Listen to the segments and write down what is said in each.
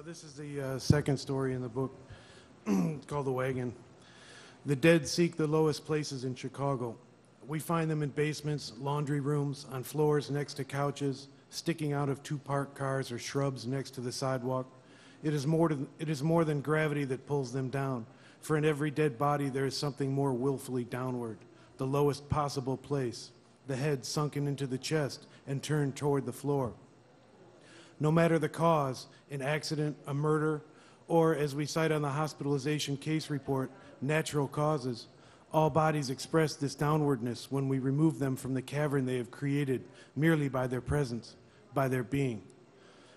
This is the second story in the book called The Wagon. The dead seek the lowest places in Chicago. We find them in basements, laundry rooms, on floors next to couches, sticking out of two parked cars or shrubs next to the sidewalk. It is more than gravity that pulls them down, for in every dead body there is something more willfully downward, the lowest possible place, the head sunken into the chest and turned toward the floor. No matter the cause, an accident, a murder, or, as we cite on the hospitalization case report, natural causes, all bodies express this downwardness when we remove them from the cavern they have created merely by their presence, by their being.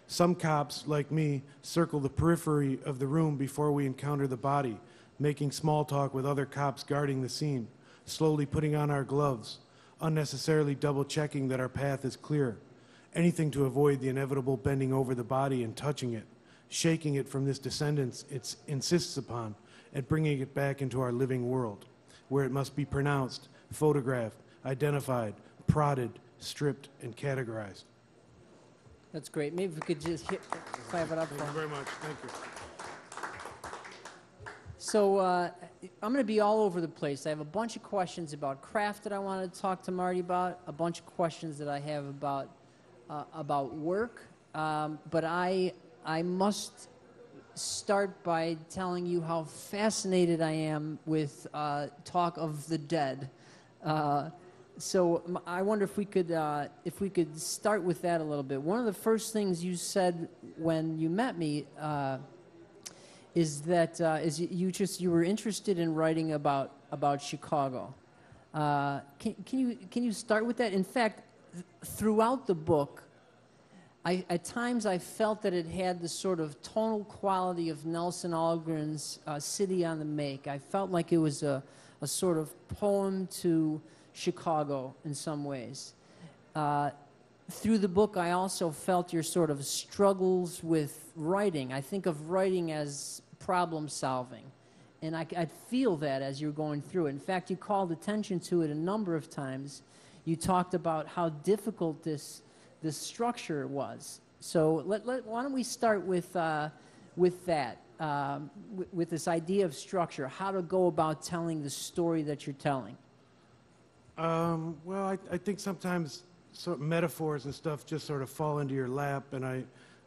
Some cops, like me, circle the periphery of the room before we encounter the body, making small talk with other cops guarding the scene, slowly putting on our gloves, unnecessarily double-checking that our path is clear. Anything to avoid the inevitable bending over the body and touching it, shaking it from this descendance it insists upon, and bringing it back into our living world, where it must be pronounced, photographed, identified, prodded, stripped, and categorized. That's great. Maybe we could just clap it up for him. Thank you very much. Thank you. So I'm going to be all over the place. I have a bunch of questions about craft that I want to talk to Marty about, a bunch of questions that I have about work, but I must start by telling you how fascinated I am with talk of the dead. So I wonder if we could start with that a little bit. One of the first things you said when you met me is that you were interested in writing about Chicago. Can you start with that? In fact, throughout the book, at times I felt that it had the sort of tonal quality of Nelson Algren's City on the Make. I felt like it was a sort of poem to Chicago in some ways. Through the book, I also felt your sort of struggles with writing. I think of writing as problem solving, and I feel that as you're going through it. In fact, you called attention to it a number of times. You talked about how difficult this structure was. So why don't we start with that, with this idea of structure, how to go about telling the story that you're telling. Well, I think sometimes sort of metaphors and stuff just sort of fall into your lap, and I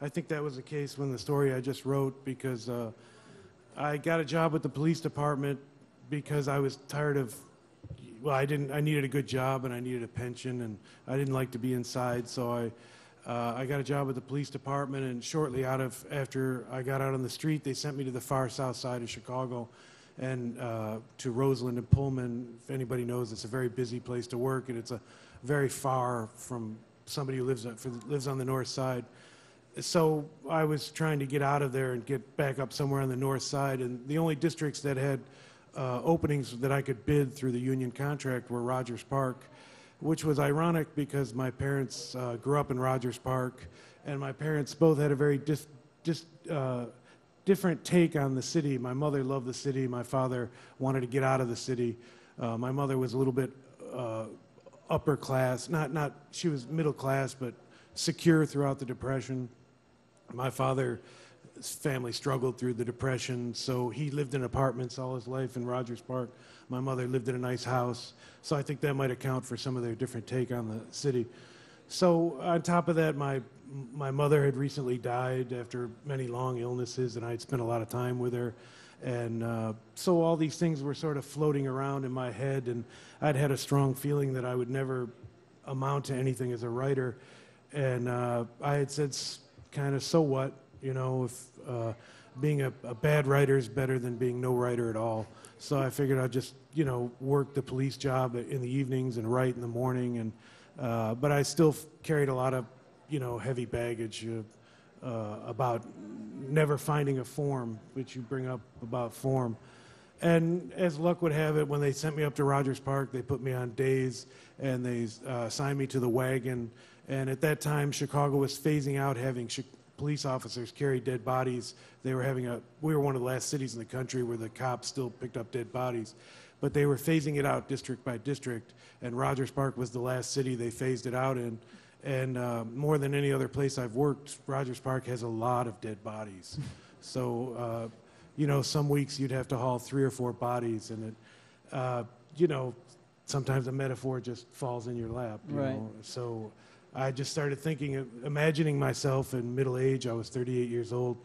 think that was the case when the story I just wrote, because I got a job with the police department because I was tired of, well, I needed a good job and I needed a pension, and I didn't like to be inside, so I got a job with the police department, and shortly after I got out on the street, they sent me to the far south side of Chicago, and to Roseland and Pullman. If anybody knows, it's a very busy place to work, and it's very far from somebody who lives on the north side. So I was trying to get out of there and get back up somewhere on the north side, and the only districts that had openings that I could bid through the union contract were Rogers Park, which was ironic because my parents grew up in Rogers Park, and my parents both had a very different take on the city. My mother loved the city. My father wanted to get out of the city. My mother was a little bit upper class, she was middle class, but secure throughout the Depression. My father's family struggled through the Depression, so he lived in apartments all his life in Rogers Park. My mother lived in a nice house, so I think that might account for some of their different take on the city. So on top of that, my mother had recently died after many long illnesses, and I had spent a lot of time with her. And so all these things were sort of floating around in my head, and I'd had a strong feeling that I would never amount to anything as a writer. And I had said kind of, so what, you know, if being a bad writer is better than being no writer at all. So I figured I'd just, you know, work the police job in the evenings and write in the morning. And but I still carried a lot of, you know, heavy baggage about never finding a form, which you bring up about form. And as luck would have it, when they sent me up to Rogers Park, they put me on days, and they assigned me to the Wagon. And at that time, Chicago was phasing out having police officers carry dead bodies. We were one of the last cities in the country where the cops still picked up dead bodies. But they were phasing it out district by district, and Rogers Park was the last city they phased it out in. And more than any other place I've worked, Rogers Park has a lot of dead bodies. So, you know, some weeks you'd have to haul 3 or 4 bodies, and it, you know, sometimes a metaphor just falls in your lap. You know? So I just started thinking, imagining myself in middle age. I was 38 years old,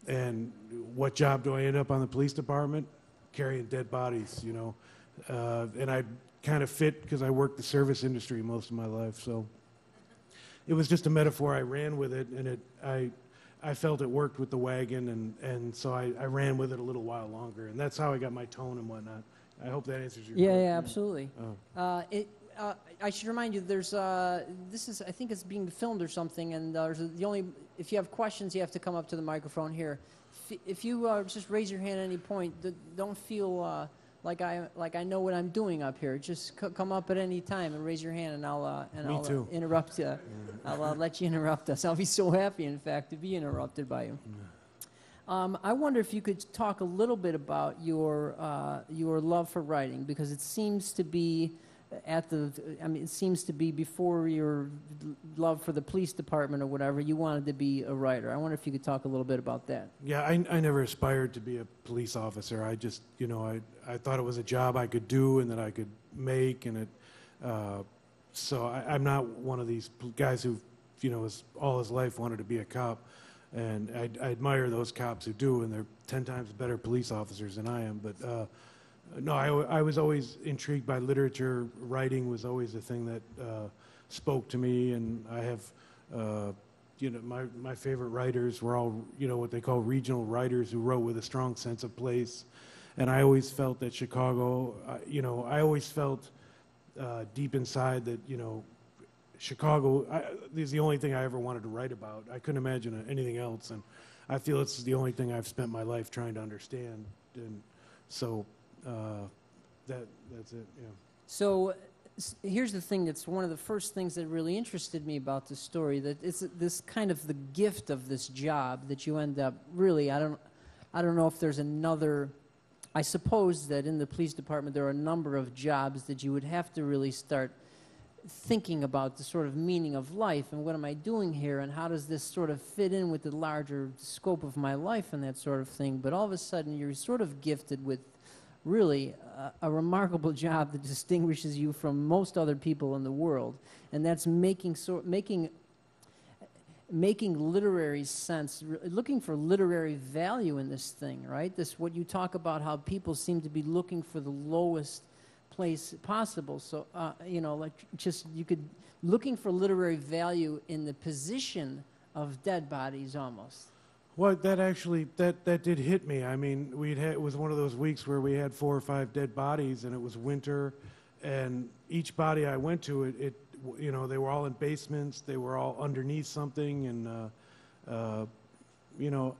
and what job do I end up on the police department? Carrying dead bodies, you know. And I kind of fit because I worked the service industry most of my life. So it was just a metaphor. I ran with it, and I felt it worked with the wagon, and so I ran with it a little while longer, and that's how I got my tone and whatnot. I hope that answers your question. Yeah, absolutely. Oh. I should remind you, there's this is, I think it's being filmed or something, and if you have questions, you have to come up to the microphone here. If you just raise your hand at any point, don't feel like I know what I'm doing up here. Just come up at any time and raise your hand, and I'll interrupt you. I'll let you interrupt us. I'll be so happy, in fact, to be interrupted by you. I wonder if you could talk a little bit about your love for writing, because it seems to be it seems to be before your love for the police department or whatever, you wanted to be a writer. I wonder if you could talk a little bit about that. Yeah, I never aspired to be a police officer. I just, you know, I thought it was a job I could do and that I could make, and so I'm not one of these guys who, you know, all his life wanted to be a cop. And I admire those cops who do, and they're 10 times better police officers than I am. But no, I was always intrigued by literature. Writing was always a thing that spoke to me, and I have, you know, my favorite writers were all, you know, what they call regional writers who wrote with a strong sense of place. And I always felt that Chicago, you know, I always felt deep inside that, you know, Chicago is the only thing I ever wanted to write about. I couldn't imagine anything else, and I feel it's the only thing I've spent my life trying to understand. And so that's it. Yeah. So here's the thing. That's one of the first things that really interested me about the story. That it's this kind of the gift of this job that you end up really. I don't know if there's another. I suppose that in the police department there are a number of jobs that you would have to really start thinking about the sort of meaning of life and what am I doing here and how does this sort of fit in with the larger scope of my life and that sort of thing. But all of a sudden you're sort of gifted with really a remarkable job that distinguishes you from most other people in the world, and that's making literary sense, looking for literary value in this thing, right? This, what you talk about, how people seem to be looking for the lowest place possible. So, you know, like just you could, looking for literary value in the position of dead bodies almost. Well, that actually, that did hit me. I mean, it was one of those weeks where we had 4 or 5 dead bodies, and it was winter, and each body I went to, it you know, they were all in basements, they were all underneath something, and, you know,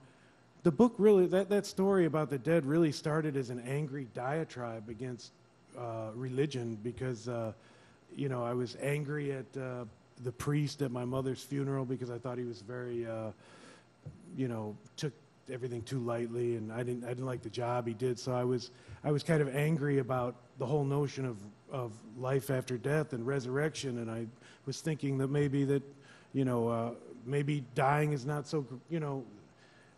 the book really, that story about the dead really started as an angry diatribe against religion, because, you know, I was angry at the priest at my mother's funeral because I thought he was very, you know, took everything too lightly, and I didn't like the job he did. So I was kind of angry about the whole notion of life after death and resurrection, and I was thinking that maybe that, you know, maybe dying is not so, you know,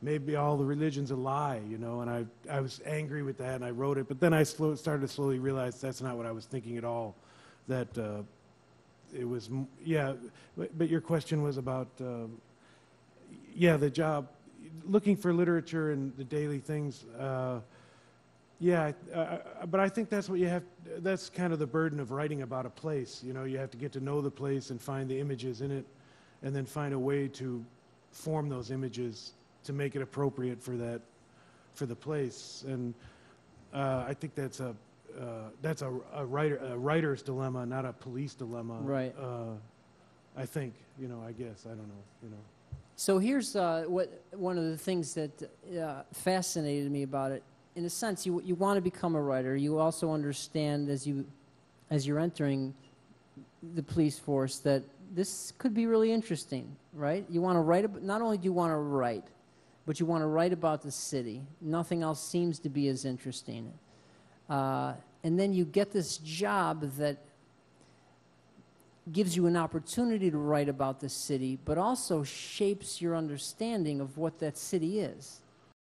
maybe all the religion's a lie, you know, and I was angry with that, and I wrote it. But then I started to slowly realize that's not what I was thinking at all, that it was, yeah, but your question was about, yeah, the job, looking for literature and the daily things, yeah, but I think that's what you have, that's kind of the burden of writing about a place, you know, you have to get to know the place and find the images in it, and then find a way to form those images to make it appropriate for the place. And I think that's a writer's dilemma, not a police dilemma. Right. I think, you know, I guess, I don't know, you know. So here's one of the things that fascinated me about it. In a sense, you want to become a writer. You also understand as you're entering the police force that this could be really interesting, right? You want to write. Not only do you want to write, but you want to write about the city. Nothing else seems to be as interesting. And then you get this job that gives you an opportunity to write about the city, but also shapes your understanding of what that city is.